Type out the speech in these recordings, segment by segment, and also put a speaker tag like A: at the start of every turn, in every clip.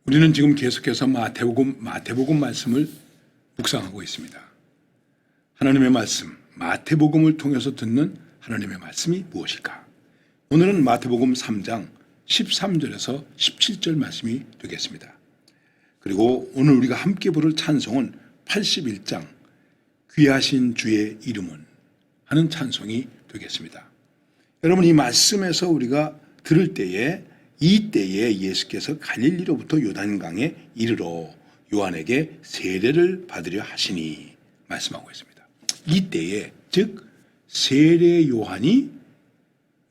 A: 우리는 지금 계속해서 마태복음 말씀을 묵상하고 있습니다. 하나님의 말씀, 마태복음을 통해서 듣는 하나님의 말씀이 무엇일까? 오늘은 마태복음 3장 13절에서 17절 말씀이 되겠습니다. 그리고 오늘 우리가 함께 부를 찬송은 81장 귀하신 주의 이름은 하는 찬송이 되겠습니다. 여러분, 이 말씀에서 우리가 들을 때에 이때에 예수께서 갈릴리로부터 요단강에 이르러 요한에게 세례를 받으려 하시니 말씀하고 있습니다. 이때에, 즉 세례 요한이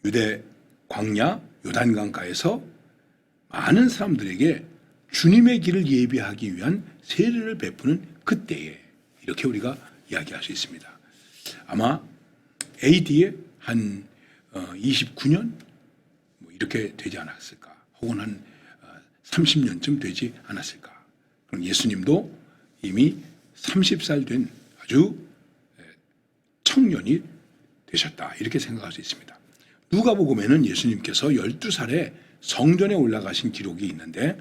A: 유대 광야 요단강가에서 많은 사람들에게 주님의 길을 예비하기 위한 세례를 베푸는 그때에, 이렇게 우리가 이야기할 수 있습니다. 아마 AD에 한 29년 이렇게 되지 않았을까, 혹은 한 30년쯤 되지 않았을까. 그럼 예수님도 이미 30살 된 아주 청년이 되셨다, 이렇게 생각할 수 있습니다. 누가복음에는 예수님께서 12살에 성전에 올라가신 기록이 있는데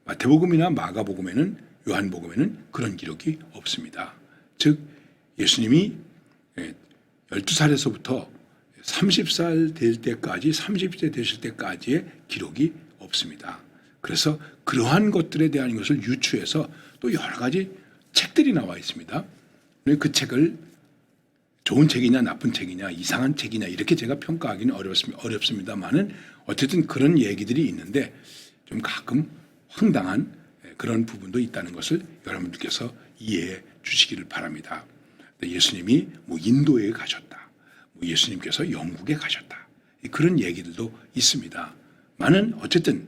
A: 마태복음이나 마가복음에는, 요한복음에는 그런 기록이 없습니다. 즉 예수님이 12살에서부터 30살 될 때까지, 30세 되실 때까지의 기록이 없습니다. 그래서 그러한 것들에 대한 것을 유추해서 또 여러 가지 책들이 나와 있습니다. 그 책을 좋은 책이냐 나쁜 책이냐 이상한 책이냐 이렇게 제가 평가하기는 어렵습니다만은 어쨌든 그런 얘기들이 있는데 좀 가끔 황당한 그런 부분도 있다는 것을 여러분들께서 이해해 주시기를 바랍니다. 예수님이 인도에 가셨다, 예수님께서 영국에 가셨다, 그런 얘기들도 있습니다. 많은 어쨌든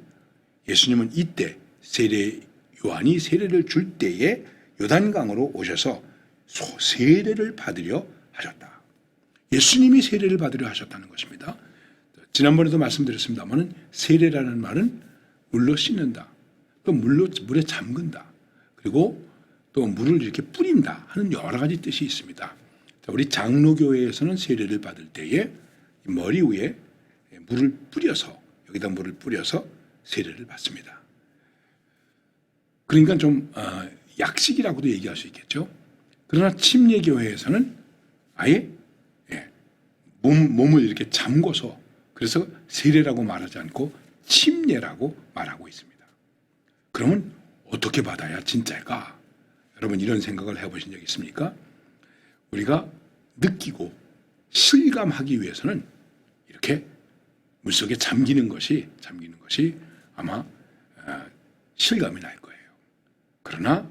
A: 예수님은 이때 세례 요한이 세례를 줄 때에 요단강으로 오셔서 세례를 받으려 하셨다. 예수님이 세례를 받으려 하셨다는 것입니다. 지난번에도 말씀드렸습니다만 세례라는 말은 물로 씻는다, 또 물에 잠근다, 그리고 또 물을 이렇게 뿌린다 하는 여러 가지 뜻이 있습니다. 우리 장로교회에서는 세례를 받을 때에 머리 위에 물을 뿌려서, 여기다 물을 뿌려서 세례를 받습니다. 그러니까 좀 약식이라고도 얘기할 수 있겠죠. 그러나 침례교회에서는 아예 몸을 이렇게 잠궈서, 그래서 세례라고 말하지 않고 침례라고 말하고 있습니다. 그러면 어떻게 받아야 진짜일까? 여러분 이런 생각을 해보신 적 있습니까? 우리가 느끼고 실감하기 위해서는 이렇게 물속에 잠기는 것이 아마 실감이 날 거예요. 그러나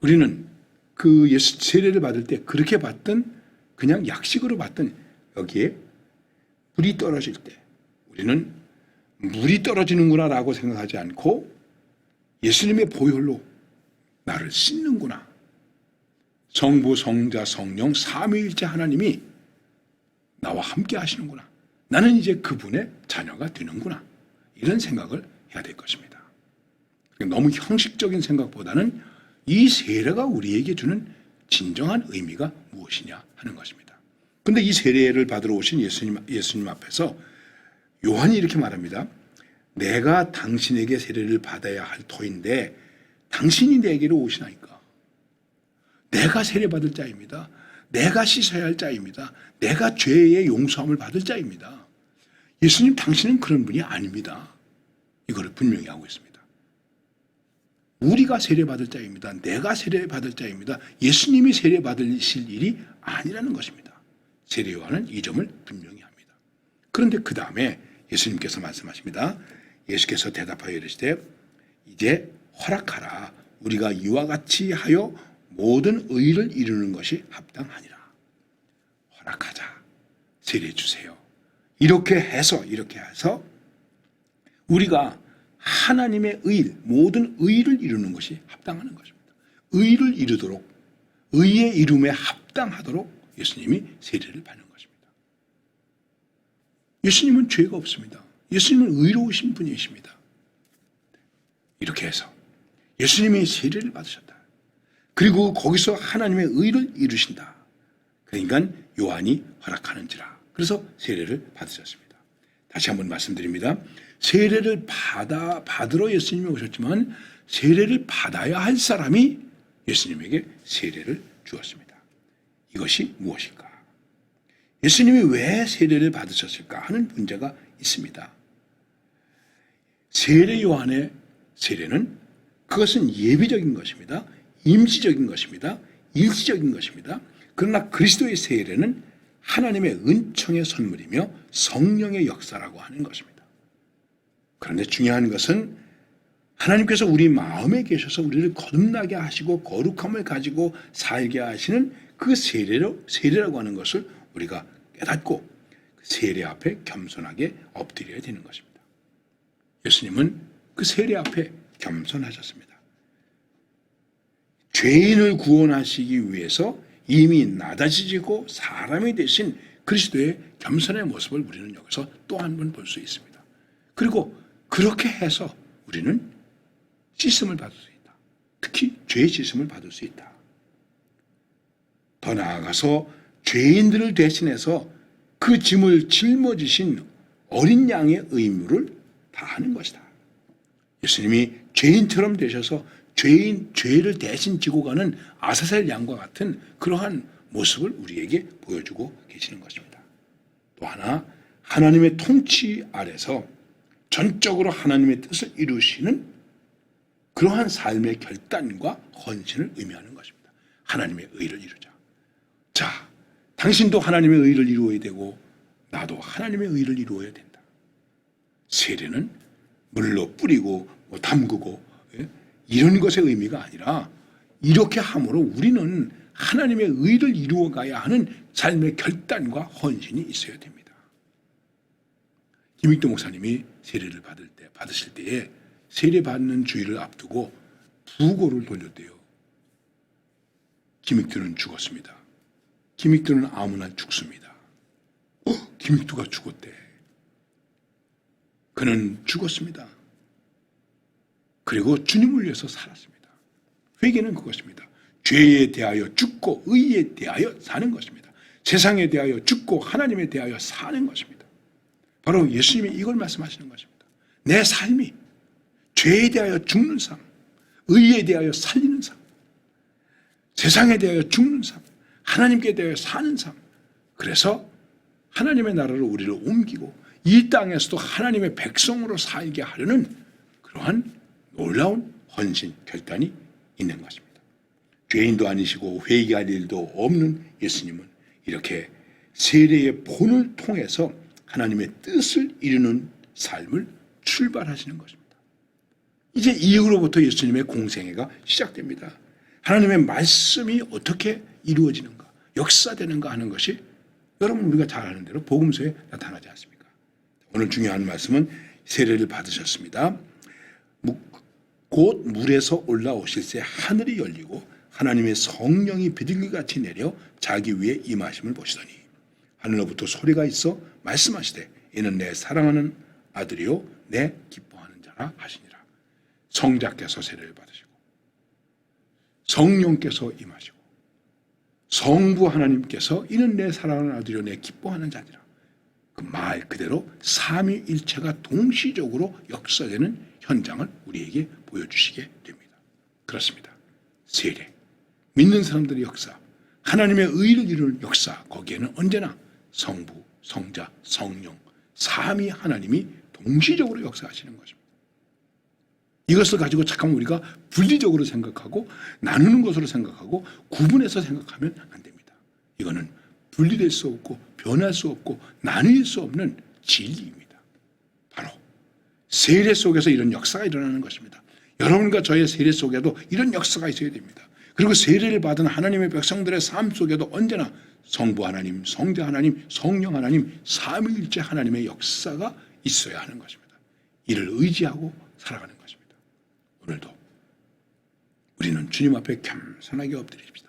A: 우리는 그 예수 세례를 받을 때 그렇게 받든 그냥 약식으로 받든 여기에 물이 떨어질 때 우리는 물이 떨어지는구나 라고 생각하지 않고 예수님의 보혈로 나를 씻는구나, 성부, 성자, 성령 삼위일체 하나님이 나와 함께 하시는구나, 나는 이제 그분의 자녀가 되는구나, 이런 생각을 해야 될 것입니다. 너무 형식적인 생각보다는 이 세례가 우리에게 주는 진정한 의미가 무엇이냐 하는 것입니다. 그런데 이 세례를 받으러 오신 예수님 앞에서 요한이 이렇게 말합니다. 내가 당신에게 세례를 받아야 할 터인데 당신이 내게로 오시나이까? 내가 세례받을 자입니다. 내가 씻어야 할 자입니다. 내가 죄의 용서함을 받을 자입니다. 예수님, 당신은 그런 분이 아닙니다. 이거를 분명히 하고 있습니다. 우리가 세례받을 자입니다. 내가 세례받을 자입니다. 예수님이 세례받으실 일이 아니라는 것입니다. 세례 요한은 이 점을 분명히 합니다. 그런데 그 다음에 예수님께서 말씀하십니다. 예수께서 대답하여 이르시되 이제 허락하라. 우리가 이와 같이 하여 모든 의를 이루는 것이 합당하니라. 허락하자. 세례 주세요. 이렇게 해서 우리가 하나님의 의, 모든 의를 이루는 것이 합당하는 것입니다. 의를 이루도록, 의의 이름에 합당하도록 예수님이 세례를 받는 것입니다. 예수님은 죄가 없습니다. 예수님은 의로우신 분이십니다. 이렇게 해서 예수님이 세례를 받으셨다. 그리고 거기서 하나님의 의를 이루신다. 그러니까 요한이 허락하는지라. 그래서 세례를 받으셨습니다. 다시 한번 말씀드립니다. 세례를 받으러 예수님이 오셨지만 세례를 받아야 할 사람이 예수님에게 세례를 주었습니다. 이것이 무엇일까? 예수님이 왜 세례를 받으셨을까 하는 문제가 있습니다. 세례 요한의 세례는 그것은 예비적인 것입니다. 임시적인 것입니다. 일시적인 것입니다. 그러나 그리스도의 세례는 하나님의 은총의 선물이며 성령의 역사라고 하는 것입니다. 그런데 중요한 것은 하나님께서 우리 마음에 계셔서 우리를 거듭나게 하시고 거룩함을 가지고 살게 하시는 그 세례라고 하는 것을 우리가 깨닫고 세례 앞에 겸손하게 엎드려야 되는 것입니다. 예수님은 그 세례 앞에 겸손하셨습니다. 죄인을 구원하시기 위해서 이미 낮아지고 사람이 되신 그리스도의 겸손의 모습을 우리는 여기서 또 한 번 볼 수 있습니다. 그리고 그렇게 해서 우리는 씻음을 받을 수 있다. 특히 죄의 씻음을 받을 수 있다. 더 나아가서 죄인들을 대신해서 그 짐을 짊어지신 어린 양의 의무를 다하는 것이다. 예수님이 죄인처럼 되셔서 죄를 대신 지고 가는 아사셀 양과 같은 그러한 모습을 우리에게 보여주고 계시는 것입니다. 또 하나, 하나님의 통치 아래서 전적으로 하나님의 뜻을 이루시는 그러한 삶의 결단과 헌신을 의미하는 것입니다. 하나님의 의를 이루자. 자, 당신도 하나님의 의를 이루어야 되고 나도 하나님의 의를 이루어야 된다. 세례는 물로 뿌리고 담그고 이런 것의 의미가 아니라 이렇게 함으로 우리는 하나님의 의를 이루어가야 하는 삶의 결단과 헌신이 있어야 됩니다. 김익도 목사님이 세례를 받으실 때에 세례받는 주일을 앞두고 부고를 돌렸대요. 김익도는 죽었습니다. 김익도는 아무나 죽습니다. 김익도가 죽었대. 그는 죽었습니다. 그리고 주님을 위해서 살았습니다. 회개는 그것입니다. 죄에 대하여 죽고 의에 대하여 사는 것입니다. 세상에 대하여 죽고 하나님에 대하여 사는 것입니다. 바로 예수님이 이걸 말씀하시는 것입니다. 내 삶이 죄에 대하여 죽는 삶, 의에 대하여 살리는 삶, 세상에 대하여 죽는 삶, 하나님께 대하여 사는 삶. 그래서 하나님의 나라로 우리를 옮기고 이 땅에서도 하나님의 백성으로 살게 하려는 그러한 놀라운 헌신, 결단이 있는 것입니다. 죄인도 아니시고 회개할 일도 없는 예수님은 이렇게 세례의 본을 통해서 하나님의 뜻을 이루는 삶을 출발하시는 것입니다. 이제 이후로부터 예수님의 공생애가 시작됩니다. 하나님의 말씀이 어떻게 이루어지는가, 역사되는가 하는 것이 여러분 우리가 잘 아는 대로 복음서에 나타나지 않습니까? 오늘 중요한 말씀은 세례를 받으셨습니다. 곧 물에서 올라오실새 하늘이 열리고 하나님의 성령이 비둘기같이 내려 자기 위에 임하심을 보시더니 하늘로부터 소리가 있어 말씀하시되 이는 내 사랑하는 아들이요 내 기뻐하는 자라 하시니라. 성자께서 세례를 받으시고 성령께서 임하시고 성부 하나님께서 이는 내 사랑하는 아들이요 내 기뻐하는 자니라. 그 말 그대로 삼위일체가 동시적으로 역사되는 현장을 우리에게 보여주시게 됩니다. 그렇습니다. 세례, 믿는 사람들의 역사, 하나님의 의를 이루는 역사, 거기에는 언제나 성부, 성자, 성령, 삼위 하나님이 동시적으로 역사하시는 것입니다. 이것을 가지고 잠깐 우리가 분리적으로 생각하고 나누는 것으로 생각하고 구분해서 생각하면 안 됩니다. 이거는 분리될 수 없고 변할 수 없고 나눌 수 없는 진리입니다. 바로 세례 속에서 이런 역사가 일어나는 것입니다. 여러분과 저의 세례 속에도 이런 역사가 있어야 됩니다. 그리고 세례를 받은 하나님의 백성들의 삶 속에도 언제나 성부 하나님, 성자 하나님, 성령 하나님, 삼위일체 하나님의 역사가 있어야 하는 것입니다. 이를 의지하고 살아가는 것입니다. 오늘도 우리는 주님 앞에 겸손하게 엎드립시다.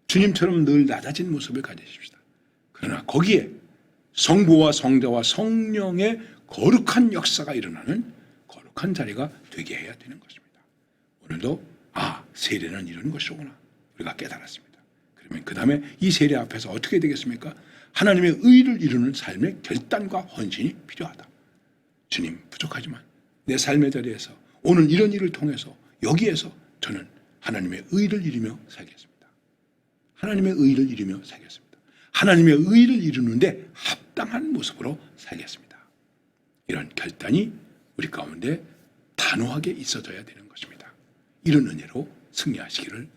A: 주님처럼 늘 낮아진 모습을 가지십시다. 그러나 거기에 성부와 성자와 성령의 거룩한 역사가 일어나는 거룩한 자리가 되게 해야 되는 것입니다. 오늘도 세례는 이런 것이구나 우리가 깨달았습니다. 그러면 그 다음에 이 세례 앞에서 어떻게 되겠습니까? 하나님의 의를 이루는 삶의 결단과 헌신이 필요하다. 주님, 부족하지만 내 삶의 자리에서 오늘 이런 일을 통해서 여기에서 저는 하나님의 의를 이루며 살겠습니다. 하나님의 의를 이루며 살겠습니다. 하나님의 의를 이루는데 합당한 모습으로 살겠습니다. 이런 결단이 우리 가운데 단호하게 있어져야 되는 것입니다. 이런 은혜로 승리하시기를